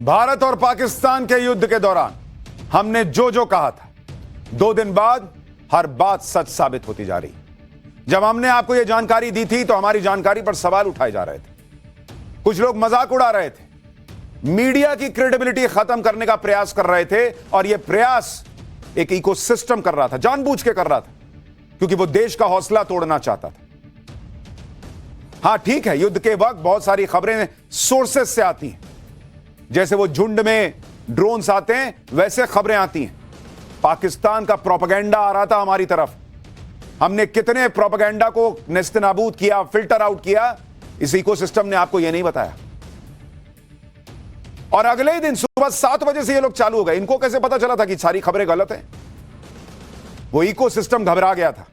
भारत और पाकिस्तान के युद्ध के दौरान हमने जो कहा था, 2 दिन बाद हर बात सच साबित होती जा रही। जब हमने आपको यह जानकारी दी थी तो हमारी जानकारी पर सवाल उठाए जा रहे थे। कुछ लोग मजाक उड़ा रहे थे, मीडिया की क्रेडिबिलिटी खत्म करने का प्रयास कर रहे थे और यह प्रयास एक इकोसिस्टम कर रहा था, जानबूझ के कर रहा था, क्योंकि वो देश का हौसला तोड़ना चाहता था। हां ठीक है, युद्ध के वक्त बहुत सारी खबरें सोर्सेस से आती हैं, जैसे वो झुंड में ड्रोन्स आते हैं वैसे खबरें आती हैं। पाकिस्तान का प्रोपेगेंडा आ रहा था हमारी तरफ, हमने कितने प्रोपेगेंडा को नेस्तनाबूद किया, फिल्टर आउट किया, इस इकोसिस्टम ने आपको यह नहीं बताया। और अगले ही दिन सुबह 7 बजे से ये लोग चालू हो गए। इनको कैसे पता चला था कि सारी खबरें गलत हैं? वो इकोसिस्टम घबरा गया था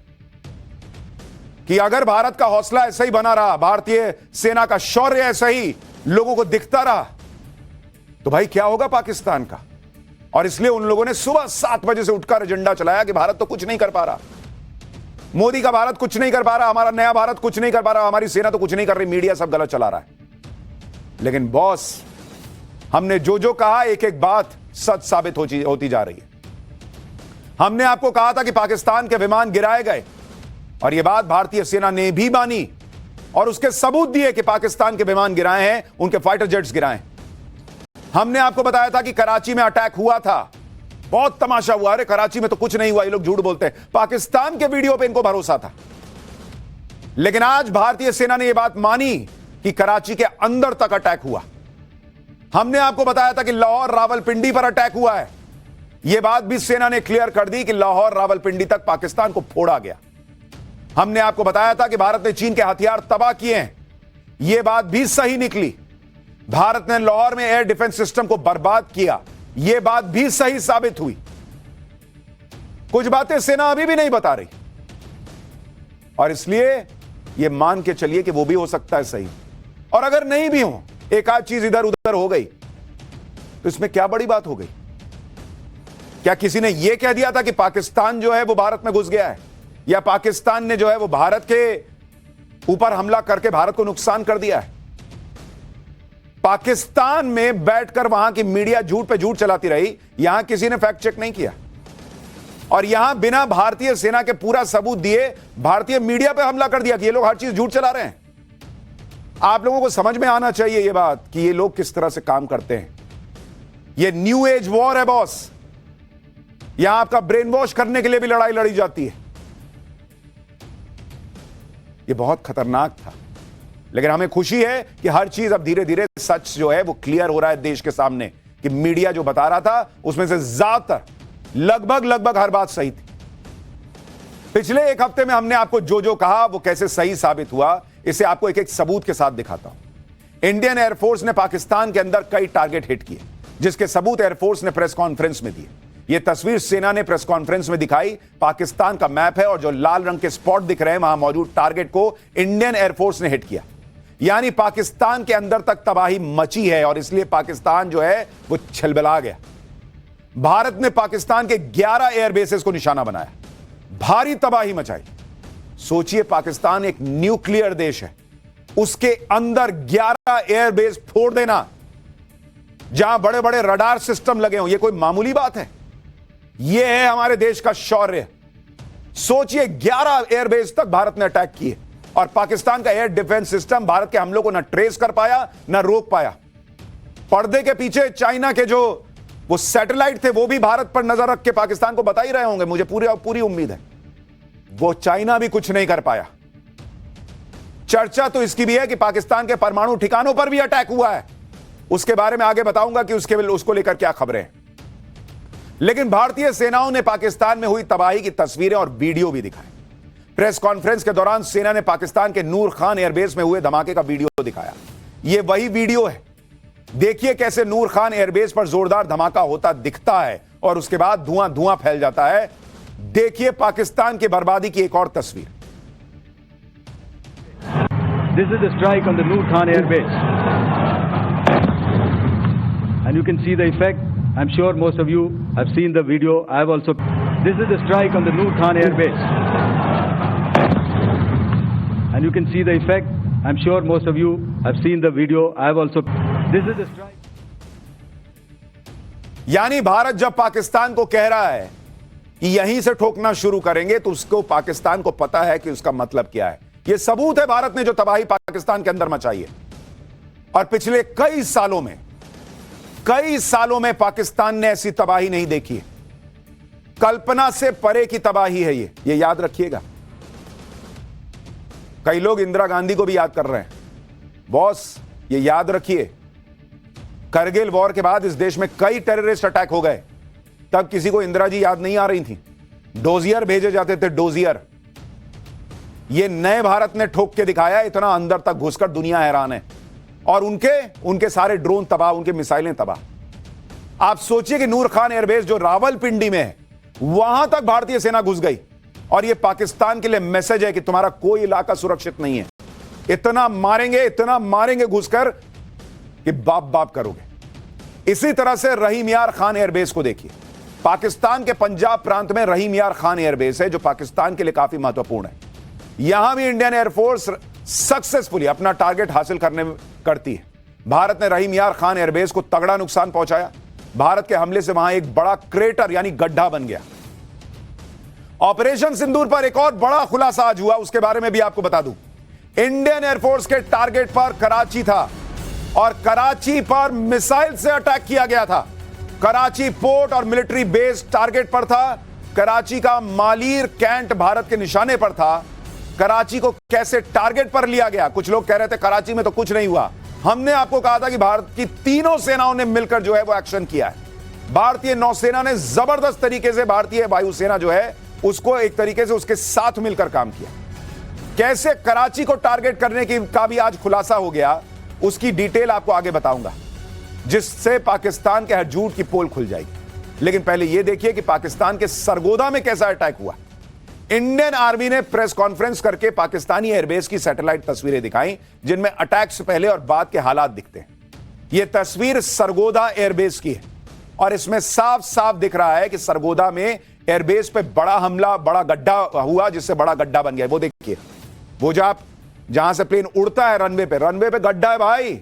कि अगर भारत का हौसला ऐसा ही बना रहा, भारतीय सेना का शौर्य ऐसा ही लोगों को दिखता रहा, तो भाई क्या होगा पाकिस्तान का। और इसलिए उन लोगों ने सुबह 7 बजे से उठकर एजेंडा चलाया कि भारत तो कुछ नहीं कर पा रहा, मोदी का भारत कुछ नहीं कर पा रहा, हमारा नया भारत कुछ नहीं कर पा रहा, हमारी सेना तो कुछ नहीं कर रही, मीडिया सब गलत चला रहा है। लेकिन बॉस, हमने जो कहा एक एक बात सच साबित होती जा रही है। हमने आपको कहा था कि पाकिस्तान के विमान गिराए गए और यह बात भारतीय सेना ने भी मानी और उसके सबूत दिए कि पाकिस्तान के विमान गिराए हैं, उनके फाइटर जेट्स गिराए। हमने आपको बताया था कि कराची में अटैक हुआ था, बहुत तमाशा हुआ, अरे कराची में तो कुछ नहीं हुआ, ये लोग झूठ बोलते हैं। पाकिस्तान के वीडियो पे इनको भरोसा था। लेकिन आज भारतीय सेना ने यह बात मानी कि कराची के अंदर तक अटैक हुआ। हमने आपको बताया था कि लाहौर रावलपिंडी पर अटैक हुआ है, यह बात भी सेना ने क्लियर कर दी कि लाहौर रावलपिंडी तक पाकिस्तान को फोड़ा गया। हमने आपको बताया था कि भारत ने चीन के हथियार तबाह किए हैं, यह बात भी सही निकली। भारत ने लाहौर में एयर डिफेंस सिस्टम को बर्बाद किया, यह बात भी सही साबित हुई। कुछ बातें सेना अभी भी नहीं बता रही और इसलिए यह मान के चलिए कि वो भी हो सकता है सही। और अगर नहीं भी हो, एक आध चीज इधर उधर हो गई, तो इसमें क्या बड़ी बात हो गई? क्या किसी ने यह कह दिया था कि पाकिस्तान जो है वो भारत में घुस गया है, या पाकिस्तान ने जो है वो भारत के ऊपर हमला करके भारत को नुकसान कर दिया है? पाकिस्तान में बैठकर वहां की मीडिया झूठ पे झूठ चलाती रही, यहां किसी ने फैक्ट चेक नहीं किया और यहां बिना भारतीय सेना के पूरा सबूत दिए भारतीय मीडिया पे हमला कर दिया कि ये लोग हर चीज झूठ चला रहे हैं। आप लोगों को समझ में आना चाहिए यह बात कि ये लोग किस तरह से काम करते हैं। ये न्यू एज वॉर है बॉस, यहां आपका ब्रेन वॉश करने के लिए भी लड़ाई लड़ी जाती है। यह बहुत खतरनाक था, लेकिन हमें खुशी है कि हर चीज अब धीरे धीरे सच जो है वो क्लियर हो रहा है देश के सामने, कि मीडिया जो बता रहा था उसमें से ज्यादातर लगभग हर बात सही थी। पिछले एक हफ्ते में हमने आपको जो कहा वो कैसे सही साबित हुआ, इसे आपको एक एक सबूत के साथ दिखाता हूं। इंडियन एयरफोर्स ने पाकिस्तान के अंदर कई टारगेट हिट किए, जिसके सबूत एयरफोर्स ने प्रेस कॉन्फ्रेंस में दिए। यह तस्वीर सेना ने प्रेस कॉन्फ्रेंस में दिखाई। पाकिस्तान का मैप है और जो लाल रंग के स्पॉट दिख रहे हैं वहां मौजूद टारगेट को इंडियन एयरफोर्स ने हिट किया। यानी पाकिस्तान के अंदर तक तबाही मची है और इसलिए पाकिस्तान जो है वो छलबला गया। भारत ने पाकिस्तान के 11 एयरबेसेस को निशाना बनाया, भारी तबाही मचाई। सोचिए, पाकिस्तान एक न्यूक्लियर देश है, उसके अंदर 11 एयरबेस फोड़ देना, जहां बड़े बड़े रडार सिस्टम लगे हों, यह कोई मामूली बात है? यह है हमारे देश का शौर्य। सोचिए, 11 एयरबेस तक भारत ने अटैक किए और पाकिस्तान का एयर डिफेंस सिस्टम भारत के हमलों को ना ट्रेस कर पाया, ना रोक पाया। पर्दे के पीछे चाइना के जो वो सैटेलाइट थे, वो भी भारत पर नजर रख के पाकिस्तान को बता ही रहे होंगे, मुझे पूरी उम्मीद है। वो चाइना भी कुछ नहीं कर पाया। चर्चा तो इसकी भी है कि पाकिस्तान के परमाणु ठिकानों पर भी अटैक हुआ है, उसके बारे में आगे बताऊंगा कि उसको लेकर क्या खबरें हैं। लेकिन भारतीय सेनाओं ने पाकिस्तान में हुई तबाही की तस्वीरें और वीडियो भी दिखाए। प्रेस कॉन्फ्रेंस के दौरान सेना ने पाकिस्तान के नूर खान एयरबेस में हुए धमाके का वीडियो दिखाया। यह वही वीडियो है, देखिए कैसे नूर खान एयरबेस पर जोरदार धमाका होता दिखता है और उसके बाद धुआं फैल जाता है। देखिए पाकिस्तान की बर्बादी की एक और तस्वीर। This is the strike on the Noor Khan Air Base, and you can see the effect. I'm sure most of you have seen the video. I have also. This is the strike on the Noor Khan Air Base, and you can see the effect. I'm sure most of you have seen the video. I have also. This is the strike. यानी भारत जब पाकिस्तान को कह रहा है कि यहीं से ठोकना शुरू करेंगे तो उसको पाकिस्तान को पता है कि उसका मतलब क्या है। यह सबूत है भारत ने जो तबाही पाकिस्तान के अंदर मचाई है। और पिछले कई सालों में पाकिस्तान ने ऐसी तबाही नहीं देखी है। कल्पना से परे की तबाही है ये याद रखिएगा। कई लोग इंदिरा गांधी को भी याद कर रहे हैं। बॉस, ये याद रखिए, करगिल वॉर के बाद इस देश में कई टेररिस्ट अटैक हो गए। तब किसी को इंदिरा जी याद नहीं आ रही थी। डोजियर भेजे जाते थे, डोजियर। ये नए भारत ने ठोक के दिखाया, इतना अंदर तक घुसकर दुनिया हैरान है। और उनके सारे ड्रोन तबाह, उनके मिसाइलें तबाह। आप सोचिए कि नूर खान एयरबेस जो रावलपिंडी में है, वहां तक भारतीय सेना घुस गई। और यह पाकिस्तान के लिए मैसेज है कि तुम्हारा कोई इलाका सुरक्षित नहीं है। इतना मारेंगे घुसकर कि बाप बाप करोगे। इसी तरह से रहीम यार खान एयरबेस को देखिए। पाकिस्तान के पंजाब प्रांत में रहीम यार खान एयरबेस है, जो पाकिस्तान के लिए काफी महत्वपूर्ण है। यहां भी इंडियन एयरफोर्स सक्सेसफुली अपना टारगेट हासिल करती है। भारत ने रहीम यार खान एयरबेस को तगड़ा नुकसान पहुंचाया। भारत के हमले से वहां एक बड़ा क्रेटर यानी गड्ढा बन गया। ऑपरेशन सिंदूर पर एक और बड़ा खुलासा आज हुआ, उसके बारे में भी आपको बता दूं। इंडियन एयरफोर्स के टारगेट पर कराची था और कराची पर मिसाइल से अटैक किया गया था। कराची पोर्ट और मिलिट्री बेस टारगेट पर था। कराची का मालीर कैंट भारत के निशाने पर था। कराची को कैसे टारगेट पर लिया गया? कुछ लोग कह रहे थे कराची में तो कुछ नहीं हुआ। हमने आपको कहा था कि भारत की तीनों सेनाओं ने मिलकर जो है वो एक्शन किया है। भारतीय नौसेना ने जबरदस्त तरीके से, भारतीय वायुसेना जो है उसको एक तरीके से उसके साथ मिलकर काम किया। कैसे कराची को टारगेट करने का भी आज खुलासा हो गया, उसकी डिटेल आपको आगे बताऊंगा, जिससे पाकिस्तान के हर झूठ की पोल खुल जाएगी। लेकिन पहले यह देखिए कि पाकिस्तान के सरगोदा में कैसा अटैक हुआ। इंडियन आर्मी ने प्रेस कॉन्फ्रेंस करके पाकिस्तानी एयरबेस की सैटेलाइट तस्वीरें दिखाई, जिनमें अटैक से पहले और बाद के हालात दिखते हैं। यह तस्वीर सरगोदा एयरबेस की है और इसमें साफ साफ दिख रहा है कि सरगोदा में एयरबेस पे बड़ा हमला, बड़ा गड्ढा हुआ, जिससे बड़ा गड्ढा बन गया। वो देखिए, वो जहां से प्लेन उड़ता है रनवे पे गड्ढा है भाई,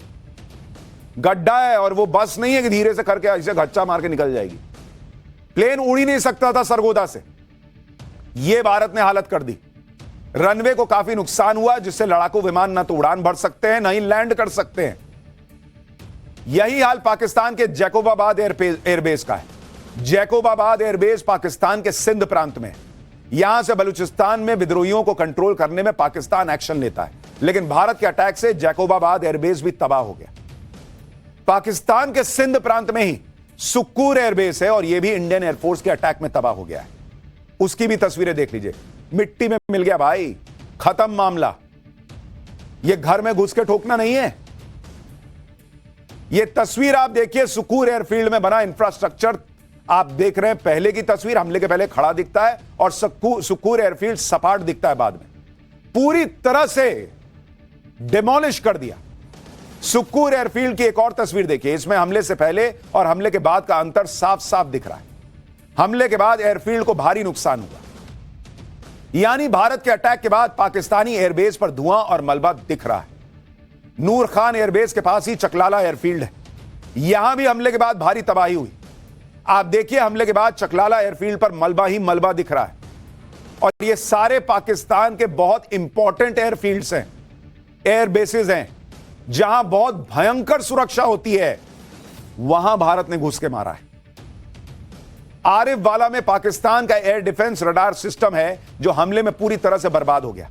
गड्ढा है। और वो बस नहीं है कि धीरे से करके ऐसे घच्चा मार के निकल जाएगी। प्लेन उड़ ही नहीं सकता था सरगोदा से। यह भारत ने हालत कर दी। रनवे को काफी नुकसान हुआ, जिससे लड़ाकू विमान ना तो उड़ान भर सकते हैं, ना ही लैंड कर सकते हैं। यही हाल पाकिस्तान के जैकोबाबाद एयरबेस का है। जैकोबाबाद एयरबेस पाकिस्तान के सिंध प्रांत में, यहां से बलूचिस्तान में विद्रोहियों को कंट्रोल करने में पाकिस्तान एक्शन लेता है। लेकिन भारत के अटैक से जैकोबाबाद एयरबेस भी तबाह हो गया। पाकिस्तान के सिंध प्रांत में ही सुक्कूर एयरबेस है और यह भी इंडियन एयरफोर्स के अटैक में तबाह हो गया है। उसकी भी तस्वीरें देख लीजिए। मिट्टी में मिल गया भाई, खत्म मामला। यह घर में घुस के ठोकना नहीं है। यह तस्वीर आप देखिए, सुक्कूर एयरफील्ड में बना इंफ्रास्ट्रक्चर आप देख रहे हैं। पहले की तस्वीर हमले के पहले खड़ा दिखता है और सुक्कूर एयरफील्ड सपाट दिखता है बाद में। पूरी तरह से डिमोलिश कर दिया। सुक्कूर एयरफील्ड की एक और तस्वीर देखिए, इसमें हमले से पहले और हमले के बाद का अंतर साफ साफ दिख रहा है। हमले के बाद एयरफील्ड को भारी नुकसान हुआ, यानी भारत के अटैक के बाद पाकिस्तानी एयरबेस पर धुआं और मलबा दिख रहा है। नूर खान एयरबेस के पास ही चकलाला एयरफील्ड है, यहां भी हमले के बाद भारी तबाही हुई। आप देखिए, हमले के बाद चकलाला एयरफील्ड पर मलबा ही मलबा दिख रहा है। और ये सारे पाकिस्तान के बहुत इंपॉर्टेंट एयरफील्ड्स हैं, एयरबेसेस हैं, जहां बहुत भयंकर सुरक्षा होती है। वहां भारत ने घुस के मारा है। आरिफ वाला में पाकिस्तान का एयर डिफेंस रडार सिस्टम है, जो हमले में पूरी तरह से बर्बाद हो गया।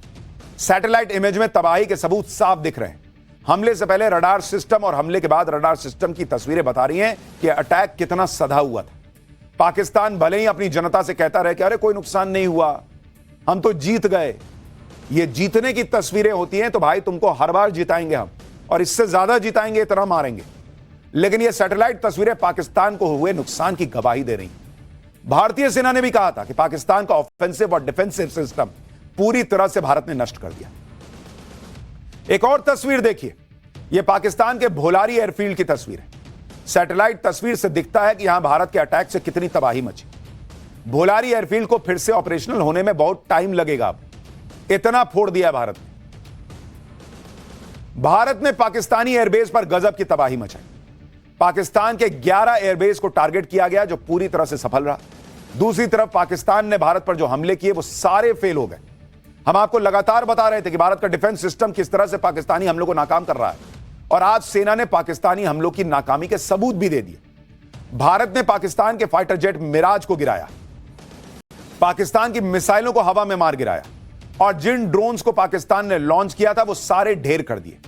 सैटेलाइट इमेज में तबाही के सबूत साफ दिख रहे हैं। हमले से पहले रडार सिस्टम और हमले के बाद रडार सिस्टम की तस्वीरें बता रही हैं कि अटैक कितना सधा हुआ था। पाकिस्तान भले ही अपनी जनता से कहता रहे कि अरे कोई नुकसान नहीं हुआ, हम तो जीत गए। ये जीतने की तस्वीरें होती हैं तो भाई तुमको हर बार जिताएंगे हम, और इससे ज्यादा जिताएंगे, इतना मारेंगे। लेकिन ये सैटेलाइट तस्वीरें पाकिस्तान को हुए नुकसान की गवाही दे रही। भारतीय सेना ने भी कहा था कि पाकिस्तान का ऑफेंसिव और डिफेंसिव सिस्टम पूरी तरह से भारत ने नष्ट कर दिया। एक और तस्वीर देखिए, यह पाकिस्तान के भोलारी एयरफील्ड की तस्वीर है। सैटेलाइट तस्वीर से दिखता है कि यहां भारत के अटैक से कितनी तबाही मची। भोलारी एयरफील्ड को फिर से ऑपरेशनल होने में बहुत टाइम लगेगा। अब इतना फोड़ दिया भारत ने। भारत ने पाकिस्तानी एयरबेस पर गजब की तबाही मचाई। पाकिस्तान के 11 एयरबेस को टारगेट किया गया जो पूरी तरह से सफल रहा। दूसरी तरफ पाकिस्तान ने भारत पर जो हमले किए वो सारे फेल हो गए। हम आपको लगातार बता रहे थे कि भारत का डिफेंस सिस्टम किस तरह से पाकिस्तानी हमलों को नाकाम कर रहा है, और आज सेना ने पाकिस्तानी हमलों की नाकामी के सबूत भी दे दिए। भारत ने पाकिस्तान के फाइटर जेट मिराज को गिराया, पाकिस्तान की मिसाइलों को हवा में मार गिराया, और जिन ड्रोन्स को पाकिस्तान ने लॉन्च किया था वो सारे ढेर कर दिए।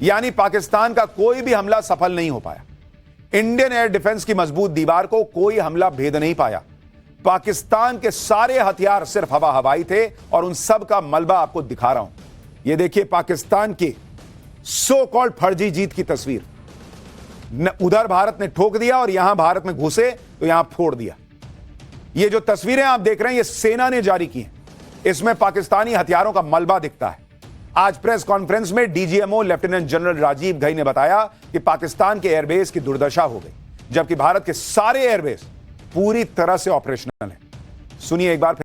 यानी पाकिस्तान का कोई भी हमला सफल नहीं हो पाया। इंडियन एयर डिफेंस की मजबूत दीवार को कोई हमला भेद नहीं पाया। पाकिस्तान के सारे हथियार सिर्फ हवा हवाई थे, और उन सब का मलबा आपको दिखा रहा हूं। यह देखिए पाकिस्तान की सो कॉल्ड फर्जी जीत की तस्वीर। उधर भारत ने ठोक दिया और यहां भारत में घुसे तो यहां फोड़ दिया। ये जो तस्वीरें आप देख रहे हैं ये सेना ने जारी की हैं। इसमें पाकिस्तानी हथियारों का मलबा दिखता है। आज प्रेस कॉन्फ्रेंस में DGMO lieutenant general Rajiv Ghai ने बताया कि पाकिस्तान के एयरबेस की दुर्दशा हो गई, जबकि भारत के सारे एयरबेस पूरी तरह से ऑपरेशनल हैं। सुनिए एक बार फिर।